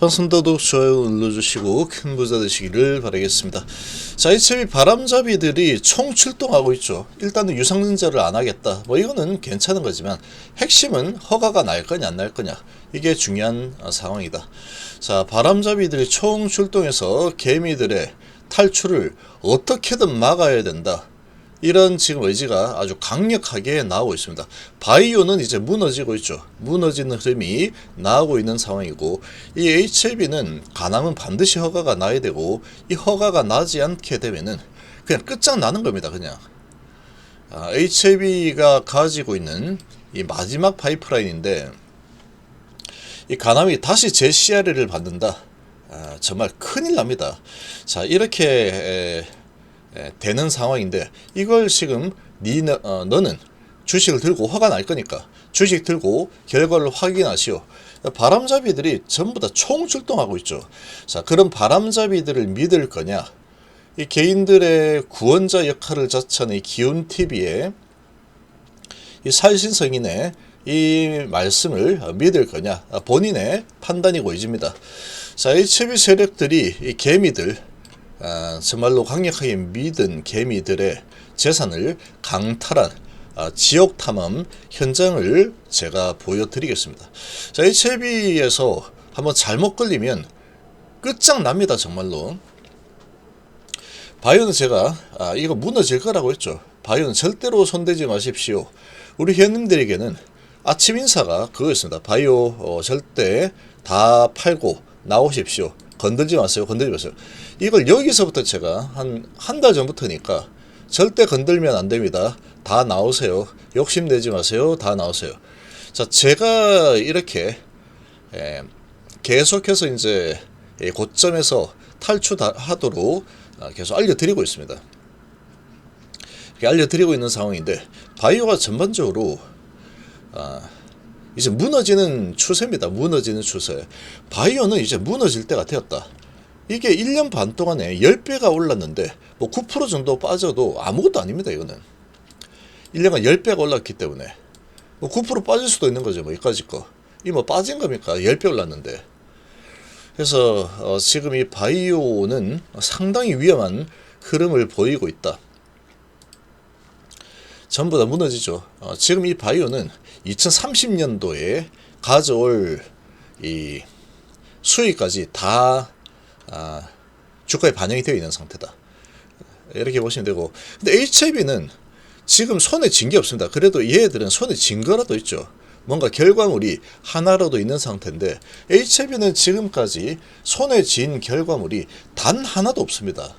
반갑습니다. 구독, 좋아요 눌러주시고 큰 부자 되시기를 바라겠습니다. 자, HB 바람잡이들이 총출동하고 있죠. 일단은 유상증자를 안 하겠다. 뭐 이거는 괜찮은 거지만 핵심은 허가가 날 거냐 안 날 거냐, 이게 중요한 상황이다. 자, 바람잡이들이 총출동해서 개미들의 탈출을 어떻게든 막아야 된다, 이런 지금 의지가 아주 강력하게 나오고 있습니다. 바이오는 이제 무너지고 있죠. 무너지는 흐름이 나오고 있는 상황이고, 이 HLB는 가남은 반드시 허가가 나야 되고, 이 허가가 나지 않게 되면은 그냥 끝장나는 겁니다. 그냥 HLB가 가지고 있는 이 마지막 파이프라인인데, 이 가남이 다시 JCR을 받는다, 정말 큰일 납니다. 자, 이렇게 되는 상황인데, 이걸 지금 너는 주식을 들고 허가 날 거니까 주식 들고 결과를 확인하시오. 바람잡이들이 전부 다 총출동하고 있죠. 자, 그런 바람잡이들을 믿을 거냐, 이 개인들의 구원자 역할을 자처하는 이 기운TV의 이 살신성인의 이 말씀을 믿을 거냐, 본인의 판단이 고해집니다. 자, HB 세력들이 이 개미들, 정말로 강력하게 믿은 개미들의 재산을 강탈한 지옥 탐험 현장을 제가 보여드리겠습니다. 자, HLB에서 한번 잘못 걸리면 끝장납니다. 정말로. 바이오는 제가 이거 무너질 거라고 했죠. 바이오는 절대로 손대지 마십시오. 우리 회원님들에게는 아침 인사가 그거였습니다. 바이오 절대 다 팔고 나오십시오. 건들지 마세요. 건들지 마세요. 이걸 여기서부터 제가 한 달 전부터니까 절대 건들면 안 됩니다. 다 나오세요. 욕심내지 마세요. 다 나오세요. 자, 제가 이렇게 계속해서 이제 고점에서 탈출하도록 계속 알려드리고 있습니다. 알려드리고 있는 상황인데, 바이오가 전반적으로 이제 무너지는 추세입니다. 무너지는 추세. 바이오는 이제 무너질 때가 되었다. 이게 1년 반 동안에 10배가 올랐는데 뭐 9% 정도 빠져도 아무것도 아닙니다. 이거는 1년간 10배가 올랐기 때문에 뭐 9% 빠질 수도 있는 거죠. 뭐 이까짓 거. 이 뭐 빠진 겁니까? 10배 올랐는데. 그래서 지금 이 바이오는 상당히 위험한 흐름을 보이고 있다. 전부 다 무너지죠. 지금 이 바이오는 2030년도에 가져올 이 수익까지 다 주가에 반영이 되어 있는 상태다. 이렇게 보시면 되고, 근데 HLB는 지금 손에 쥔 게 없습니다. 그래도 얘들은 손에 쥔 거라도 있죠. 뭔가 결과물이 하나라도 있는 상태인데, HLB는 지금까지 손에 쥔 결과물이 단 하나도 없습니다.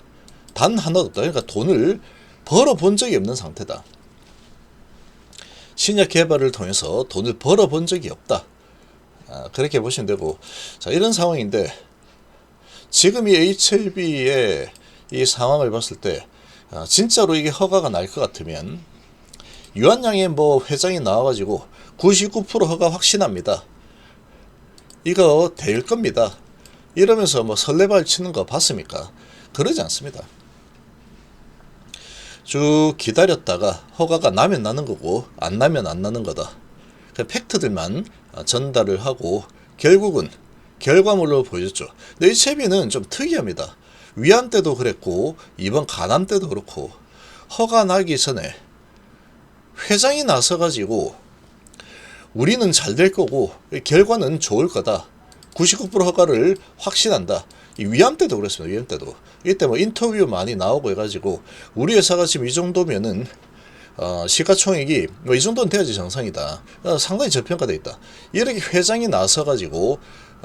단 하나도 없다. 그러니까 돈을 벌어본 적이 없는 상태다. 신약 개발을 통해서 돈을 벌어본 적이 없다. 그렇게 보시면 되고, 자, 이런 상황인데, 지금 이 HLB의 이 상황을 봤을 때 진짜로 이게 허가가 날 것 같으면, 유한양의 뭐 회장이 나와가지고 99% 허가 확신합니다, 이거 될 겁니다, 이러면서 뭐 설레발 치는 거 봤습니까? 그러지 않습니다. 쭉 기다렸다가 허가가 나면 나는 거고 안 나면 안 나는 거다. 그 팩트들만 전달을 하고 결국은 결과물로 보여줬죠. 근데 HLB는 좀 특이합니다. 위안 때도 그랬고 이번 가남 때도 그렇고, 허가 나기 전에 회장이 나서가지고 우리는 잘 될 거고 결과는 좋을 거다, 99% 허가를 확신한다. 이 위암 때도 그랬습니다. 위암 때도 이때 뭐 인터뷰 많이 나오고 해가지고, 우리 회사가 지금 이 정도면은 시가총액이 뭐 이 정도는 돼야지 정상이다, 상당히 저평가돼 있다, 이렇게 회장이 나서가지고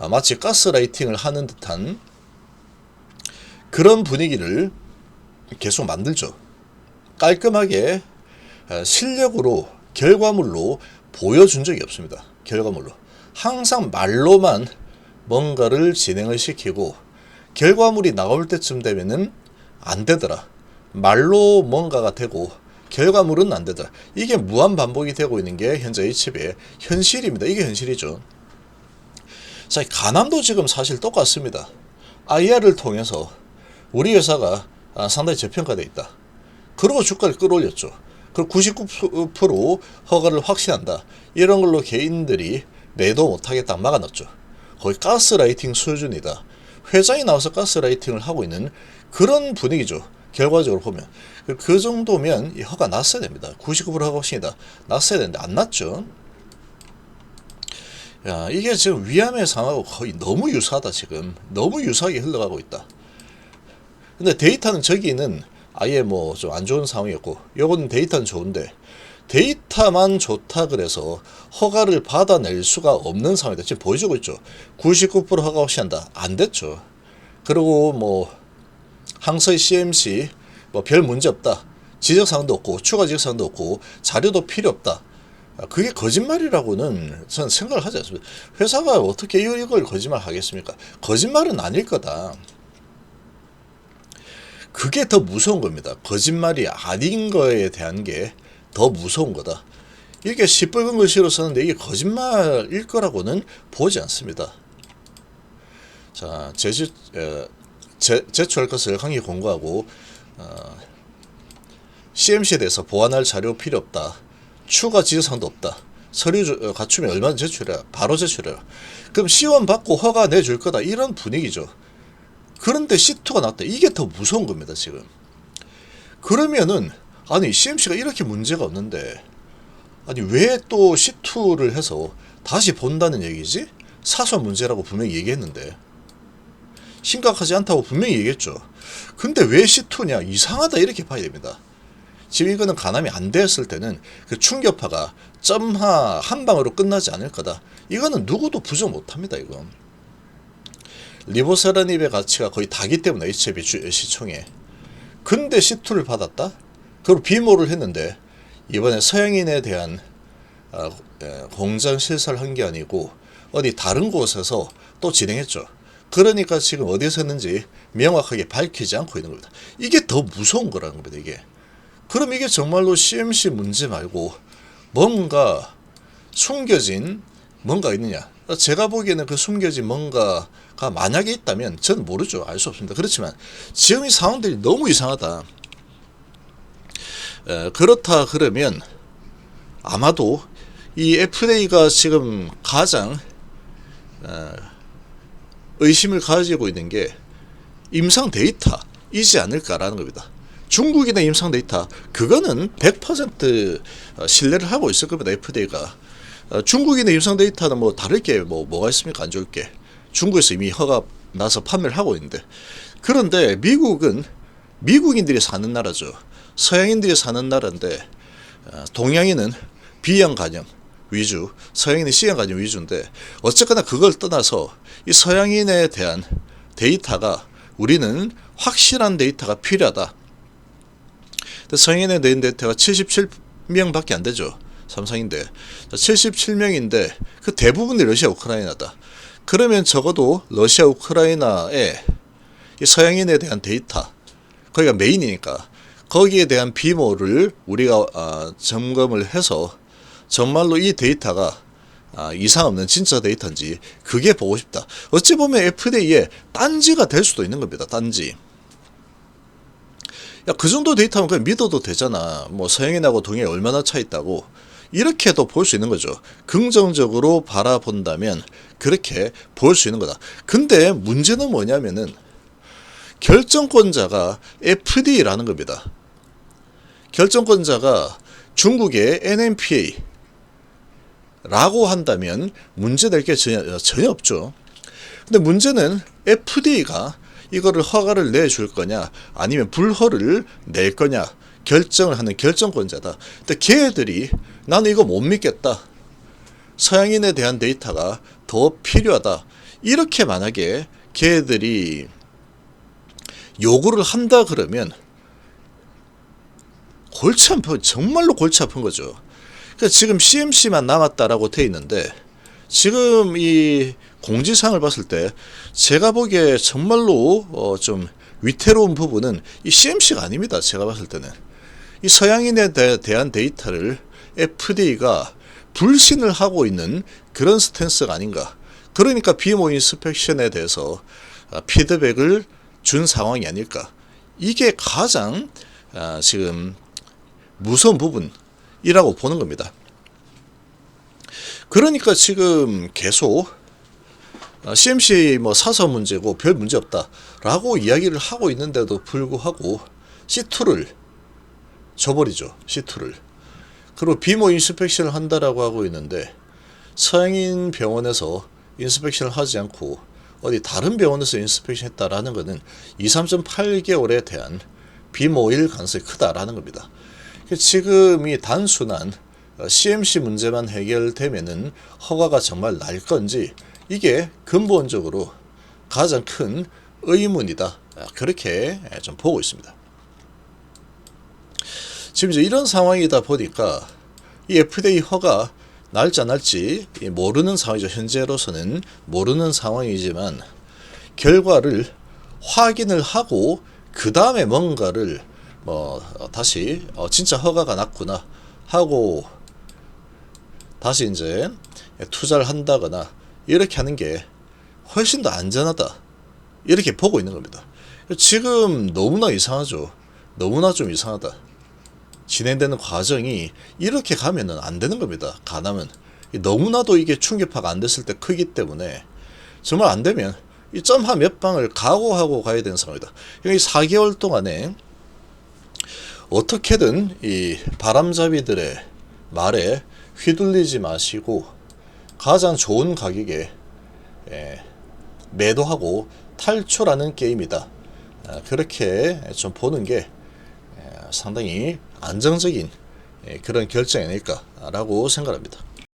마치 가스라이팅을 하는 듯한 그런 분위기를 계속 만들죠. 깔끔하게 실력으로 결과물로 보여준 적이 없습니다. 결과물로 항상 말로만 뭔가를 진행을 시키고, 결과물이 나올 때쯤 되면은 안 되더라. 말로 뭔가가 되고 결과물은 안 되더라. 이게 무한 반복이 되고 있는 게 현재 HB의 현실입니다. 이게 현실이죠. 자, 가남도 지금 사실 똑같습니다. IR을 통해서 우리 회사가 상당히 저평가되어 있다. 그러고 주가를 끌어올렸죠. 그리고 99% 허가를 확신한다, 이런 걸로 개인들이 매도 못하겠다 막아놨죠. 거의 가스라이팅 수준이다. 회장이 나와서 가스라이팅을 하고 있는 그런 분위기죠. 결과적으로 보면 그 정도면 이 허가 났어야 됩니다. 99% 허가 없이다 났어야 되는데 안 났죠. 야, 이게 지금 위암의 상황하고 거의 너무 유사하다. 지금 너무 유사하게 흘러가고 있다. 근데 데이터는 저기는 아예 뭐 좀 안 좋은 상황이었고, 요거는 데이터는 좋은데 데이터만 좋다 그래서 허가를 받아낼 수가 없는 상황이다. 지금 보여주고 있죠. 99% 허가 없이 한다. 안 됐죠. 그리고 뭐 항서의 CMC 뭐 별 문제 없다. 지적사항도 없고 추가 지적사항도 없고 자료도 필요 없다. 그게 거짓말이라고는 저는 생각을 하지 않습니다. 회사가 어떻게 이걸 거짓말 하겠습니까? 거짓말은 아닐 거다. 그게 더 무서운 겁니다. 거짓말이 아닌 거에 대한 게 더 무서운 거다. 이게 시뻘건 글씨로 썼는데 이게 거짓말일 거라고는 보지 않습니다. 자, 제출할 것을 강히 권고하고, CMC에 대해서 보완할 자료 필요 없다. 추가 지적사항도 없다. 서류 갖추면 얼마나 제출해라. 바로 제출해라. 그럼 C1 받고 허가 내줄 거다. 이런 분위기죠. 그런데 C2가 나왔다. 이게 더 무서운 겁니다. 지금. 그러면은 아니 CMC가 이렇게 문제가 없는데 아니 왜 또 C2를 해서 다시 본다는 얘기지? 사소한 문제라고 분명히 얘기했는데 심각하지 않다고 분명히 얘기했죠. 근데 왜 C2냐? 이상하다 이렇게 봐야 됩니다. 지금 이거는 가늠이 안 됐을 때는 그 충격파가 점하 한 방으로 끝나지 않을 거다. 이거는 누구도 부정 못합니다. 이건 리보세라닙의 가치가 거의 다기 때문에 HIV 시총에. 근데 C2를 받았다? 그리고 비모를 했는데 이번에 서양인에 대한 공장 실사를 한 게 아니고 어디 다른 곳에서 또 진행했죠. 그러니까 지금 어디서 했는지 명확하게 밝히지 않고 있는 겁니다. 이게 더 무서운 거라는 겁니다. 이게. 그럼 이게 정말로 CMC 문제 말고 뭔가 숨겨진 뭔가 있느냐? 제가 보기에는 그 숨겨진 뭔가가 만약에 있다면 저는 모르죠. 알 수 없습니다. 그렇지만 지금 이 상황들이 너무 이상하다. 그렇다 그러면 아마도 이 FDA가 지금 가장 의심을 가지고 있는 게 임상 데이터이지 않을까라는 겁니다. 중국인의 임상 데이터 그거는 100% 신뢰를 하고 있을 겁니다. FDA가 중국인의 임상 데이터는 뭐 다를 게 뭐가 있습니까? 안 좋을 게 중국에서 이미 허가 나서 판매를 하고 있는데, 그런데 미국은 미국인들이 사는 나라죠. 서양인들이 사는 나라인데 동양인은 B형 간염 위주, 서양인은 C형 간염 위주인데 어쨌거나 그걸 떠나서 이 서양인에 대한 데이터가 우리는 확실한 데이터가 필요하다. 서양인에 대한 데이터가 77명밖에 안 되죠. 삼성인데 77명인데 그 대부분이 러시아 우크라이나다. 그러면 적어도 러시아 우크라이나에 이 서양인에 대한 데이터 거기가 메인이니까 거기에 대한 비모를 우리가 점검을 해서 정말로 이 데이터가 이상 없는 진짜 데이터인지 그게 보고 싶다. 어찌 보면 FDA의 딴지가 될 수도 있는 겁니다. 딴지. 야, 그 정도 데이터면 그냥 믿어도 되잖아. 뭐 서양인하고 동양이 얼마나 차이 있다고 이렇게도 볼 수 있는 거죠. 긍정적으로 바라본다면 그렇게 볼 수 있는 거다. 근데 문제는 뭐냐면은 결정권자가 FDA라는 겁니다. 결정권자가 중국의 NMPA 라고 한다면 문제될 게 전혀 없죠. 근데 문제는 FDA가 이거를 허가를 내줄 거냐 아니면 불허를 낼 거냐 결정을 하는 결정권자다. 근데 걔들이 나는 이거 못 믿겠다. 서양인에 대한 데이터가 더 필요하다. 이렇게 만약에 걔들이 요구를 한다 그러면 골치 아픈, 정말로 골치 아픈 거죠. 그러니까 지금 CMC만 남았다라고 돼 있는데 지금 이 공지사항을 봤을 때 제가 보기에 정말로 좀 위태로운 부분은 이 CMC가 아닙니다. 제가 봤을 때는 이 서양인에 대한 데이터를 FDA가 불신을 하고 있는 그런 스탠스가 아닌가. 그러니까 비모 인스펙션에 대해서 피드백을 준 상황이 아닐까. 이게 가장 지금 무서운 부분이라고 보는 겁니다. 그러니까 지금 계속 CMC 뭐 사서 문제고 별 문제 없다라고 이야기를 하고 있는데도 불구하고 C2를 줘버리죠. C2를. 그리고 비모 인스펙션을 한다라고 하고 있는데 서양인 병원에서 인스펙션을 하지 않고 어디 다른 병원에서 인스펙션 했다라는 것은 23.8개월에 대한 비모일 가능성이 크다라는 겁니다. 지금 이 단순한 CMC 문제만 해결되면은 허가가 정말 날 건지 이게 근본적으로 가장 큰 의문이다. 그렇게 좀 보고 있습니다. 지금 이제 이런 상황이다 보니까 이 FDA 허가 날지 안 날지 모르는 상황이죠. 현재로서는 모르는 상황이지만 결과를 확인을 하고 그 다음에 뭔가를 다시 진짜 허가가 났구나 하고 다시 이제 투자를 한다거나 이렇게 하는 게 훨씬 더 안전하다 이렇게 보고 있는 겁니다. 지금 너무나 이상하죠. 너무나 좀 이상하다. 진행되는 과정이 이렇게 가면은 안 되는 겁니다. 가담은 너무나도 이게 충격파가 안 됐을 때 크기 때문에 정말 안 되면 이 점화 몇 방을 각오하고 가야 되는 상황이다. 이 4개월 동안에 어떻게든 이 바람잡이들의 말에 휘둘리지 마시고 가장 좋은 가격에 매도하고 탈출하는 게임이다. 그렇게 좀 보는 게 상당히 안정적인 그런 결정이 아닐까라고 생각합니다.